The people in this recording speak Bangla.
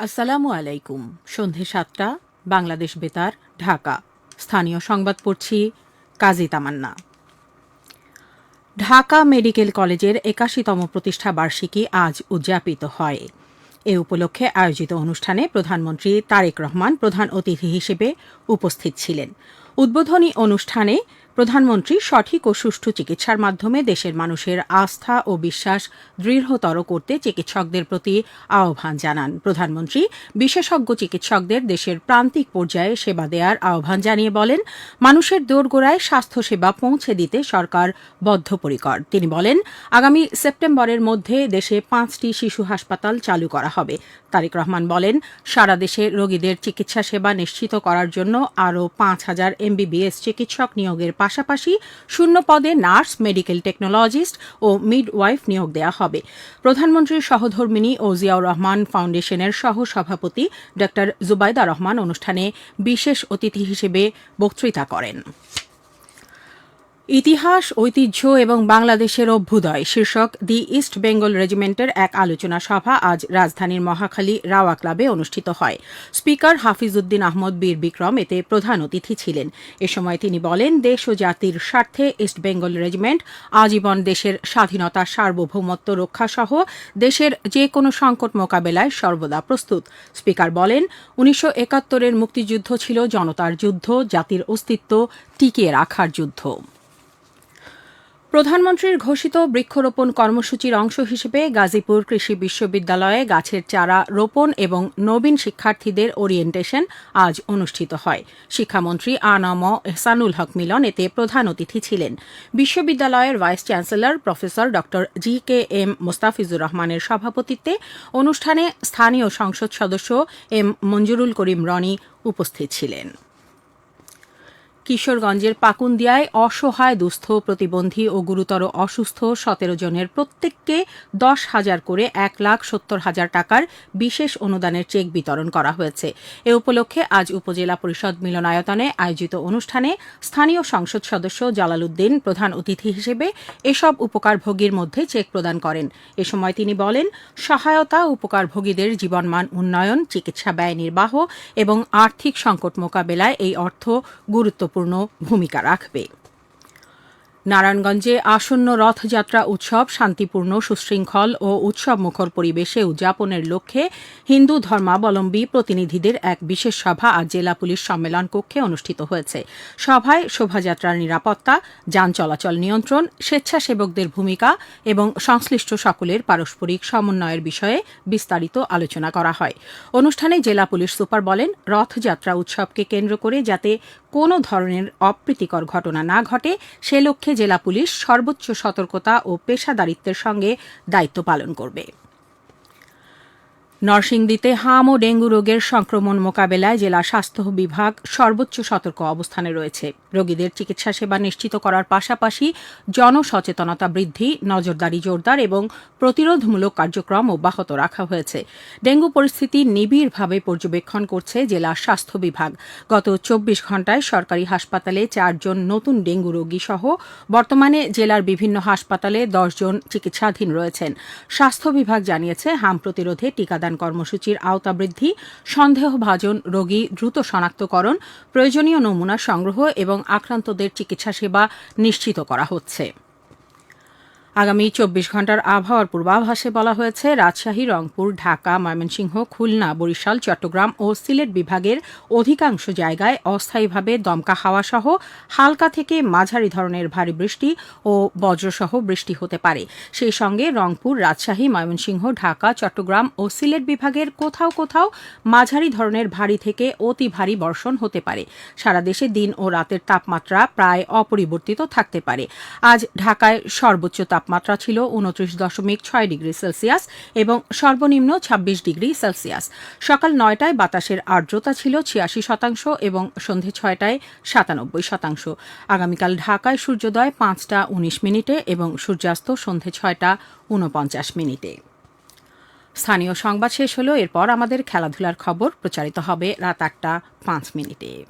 আসসালামু আলাইকুম। সন্ধে ৭টা, বাংলাদেশ বেতার, ঢাকা। স্থানীয় সংবাদ পড়ছি কাজী তামান্না। ঢাকা মেডিকেল কলেজের ৮১তম প্রতিষ্ঠা বার্ষিকী আজ উদযাপিত হয়। এ উপলক্ষে আয়োজিত অনুষ্ঠানে প্রধানমন্ত্রী তারেক রহমান প্রধান অতিথি হিসেবে উপস্থিত ছিলেন। উদ্বোধনী অনুষ্ঠানে প্রধানমন্ত্রী সঠিক ও সুষ্ঠু চিকিৎসার মাধ্যমে দেশের মানুষের আস্থা ও বিশ্বাস দৃঢ়তর করতে চিকিৎসকদের প্রতি আহ্বান জানান। প্রধানমন্ত্রী বিশেষজ্ঞ চিকিৎসকদের দেশের প্রান্তিক পর্যায়ে সেবা দেওয়ার আহ্বান জানিয়ে বলেন, মানুষের দোরগোড়ায় স্বাস্থ্যসেবা পৌঁছে দিতে সরকার বদ্ধপরিকর। তিনি বলেন, আগামী সেপ্টেম্বরের মধ্যে দেশে 5টি শিশু হাসপাতাল চালু করা হবে। তারেক রহমান বলেন, সারা দেশে রোগীদের চিকিৎসা সেবা নিশ্চিত করার জন্য আরও 5,000 MBBS চিকিৎসক নিয়োগের পাশাপাশি শূন্য পদে নার্স, মেডিকেল টেকনোলজিস্ট ও মিডওয়াইফ নিয়োগ দেওয়া হবে। প্রধানমন্ত্রীর সহধর্মিণী ও জিয়াউর রহমান ফাউন্ডেশনের সহ সভাপতি ড জুবাইদা রহমান অনুষ্ঠানে বিশেষ অতিথি হিসেবে বক্তৃতা করেন। ইতিহাস, ঐতিহ্য এবং বাংলাদেশের অভ্যুদয় শীর্ষক দি ইস্ট বেঙ্গল রেজিমেন্টের এক আলোচনা সভা আজ রাজধানীর মহাখালী রাওয়া ক্লাবে অনুষ্ঠিত হয়। স্পিকার হাফিজউদ্দিন আহমদ বীর বিক্রম এতে প্রধান অতিথি ছিলেন। এ সময় তিনি বলেন, দেশ ও জাতির স্বার্থে ইস্ট বেঙ্গল রেজিমেন্ট আজীবন দেশের স্বাধীনতা, সার্বভৌমত্ব রক্ষাসহ দেশের যে কোনো সংকট মোকাবেলায় সর্বদা প্রস্তুত। স্পিকার বলেন, 1971-এর মুক্তিযুদ্ধ ছিল জনতার যুদ্ধ, জাতির অস্তিত্ব টিকিয়ে রাখার যুদ্ধ। প্রধানমন্ত্রীর ঘোষিত বৃক্ষরোপণ কর্মসূচির অংশ হিসেবে গাজীপুর কৃষি বিশ্ববিদ্যালয়ে গাছের চারা রোপণ এবং নবীন শিক্ষার্থীদের ওরিয়েন্টেশন আজ অনুষ্ঠিত হয়। শিক্ষামন্ত্রী আ.ন.ম এহসানুল হক মিলন এতে প্রধান অতিথি ছিলেন। বিশ্ববিদ্যালয়ের ভাইস চ্যান্সেলর প্রফেসর ড জি.কে.এম. মোস্তাফিজুর রহমানের সভাপতিত্বে অনুষ্ঠানে স্থানীয় সংসদ সদস্য এম মঞ্জুরুল করিম রনি উপস্থিত ছিলেন। কিশোরগঞ্জের পাকুন্দিয়ায় অসহায়, দুস্থ, প্রতিবন্ধী ও গুরুতর অসুস্থ 17 জনের প্রত্যেককে 10,000 করে 1,70,000 টাকার বিশেষ অনুদানের চেক বিতরণ করা হয়েছে। এ উপলক্ষে আজ উপজেলা পরিষদ মিলনায়তনে আয়োজিত অনুষ্ঠানে স্থানীয় সংসদ সদস্য জালাল উদ্দিন প্রধান অতিথি হিসেবে এসব উপকারভোগীর মধ্যে চেক প্রদান করেন। এ সময় তিনি বলেন, সহায়তা উপকারভোগীদের জীবনমান উন্নয়ন, চিকিৎসা ব্যয় নির্বাহ এবং আর্থিক সংকট মোকাবেলায় এই অর্থ গুরুত্বপূর্ণ ভূমিকা রাখবে। নারায়ণগঞ্জে আসন্ন রথযাত্রা উৎসব শান্তিপূর্ণ, সুশৃঙ্খল ও উৎসবমুখর পরিবেশে উদযাপনের লক্ষ্যে হিন্দু ধর্মাবলম্বী প্রতিনিধিদের এক বিশেষ সভা আজ জেলা পুলিশ সম্মেলন কক্ষে অনুষ্ঠিত হয়েছে। সভায় শোভাযাত্রার নিরাপত্তা, যান চলাচল নিয়ন্ত্রণ, স্বেচ্ছাসেবকদের ভূমিকা এবং সংশ্লিষ্ট সকলের পারস্পরিক সমন্বয়ের বিষয়ে বিস্তারিত আলোচনা করা হয়। অনুষ্ঠানে জেলা পুলিশ সুপার বলেন, রথযাত্রা উৎসবকে কেন্দ্র করে যাতে কোনো ধরনের অপ্রীতিকর ঘটনা না ঘটে সে লক্ষ্যে জেলা পুলিশ সর্বোচ্চ সতর্কতা ও পেশাদারিত্বের সঙ্গে দায়িত্ব পালন করবে। নরসিংদীতে হাম ও ডেঙ্গু রোগের সংক্রমণ মোকাবেলায় জেলা স্বাস্থ্য বিভাগ সর্বোচ্চ সতর্ক অবস্থানে রয়েছে। রোগীদের চিকিৎসা সেবা নিশ্চিত করার পাশাপাশি জনসচেতনতা বৃদ্ধি, নজরদারি জোরদার এবং প্রতিরোধমূলক কার্যক্রম অব্যাহত রাখা হয়েছে। ডেঙ্গু পরিস্থিতি নিবিড়ভাবে পর্যবেক্ষণ করছে জেলা স্বাস্থ্য বিভাগ। গত 24 ঘণ্টায় সরকারি হাসপাতালে 4 জন নতুন ডেঙ্গু রোগী সহ বর্তমানে জেলার বিভিন্ন হাসপাতালে 10 জন চিকিৎসাধীন রয়েছেন। স্বাস্থ্য বিভাগ জানিয়েছে, হাম প্রতিরোধে টিকাদান কর্মসূচির আওতা বৃদ্ধি, সন্দেহভাজন রোগী দ্রুত শনাক্তকরণ, প্রয়োজনীয় নমুনা সংগ্রহ এবং আক্রান্তদের চিকিৎসা সেবা নিশ্চিত করা হচ্ছে। আগামী 24 ঘণ্টার আবহাওয়ার পূর্বাভাসে বলা হয়েছে, রাজশাহী, রংপুর, ঢাকা, ময়মনসিংহ, খুলনা, বরিশাল, চট্টগ্রাম ও সিলেট বিভাগের অধিকাংশ জায়গায় অস্থায়ীভাবে দমকা হাওয়াসহ হালকা থেকে মাঝারি ধরনের ভারী বৃষ্টি ও বজ্রসহ বৃষ্টি হতে পারে। সেই সঙ্গে রংপুর, রাজশাহী, ময়মনসিংহ, ঢাকা, চট্টগ্রাম ও সিলেট বিভাগের কোথাও কোথাও মাঝারি ধরনের ভারী থেকে অতি ভারী বর্ষণ হতে পারে। সারা দেশে দিন ও রাতের তাপমাত্রা প্রায় অপরিবর্তিত থাকতে পারে। আজ ঢাকায় সর্বোচ্চ তাপমাত্রা ছিল 29.6 ডিগ্রি সেলসিয়াস এবং সর্বনিম্ন 26 ডিগ্রি সেলসিয়াস। সকাল 9টায় বাতাসের আর্দ্রতা ছিল 86% এবং সন্ধে 6টায় 97%। আগামীকাল ঢাকায় সূর্যোদয় 5টা 19 এবং সূর্যাস্ত সন্ধে 6টা 49। স্থানীয় সংবাদ শেষ হলো। এরপর আমাদের খেলাধুলার খবর প্রচারিত হবে রাত 8টা 5।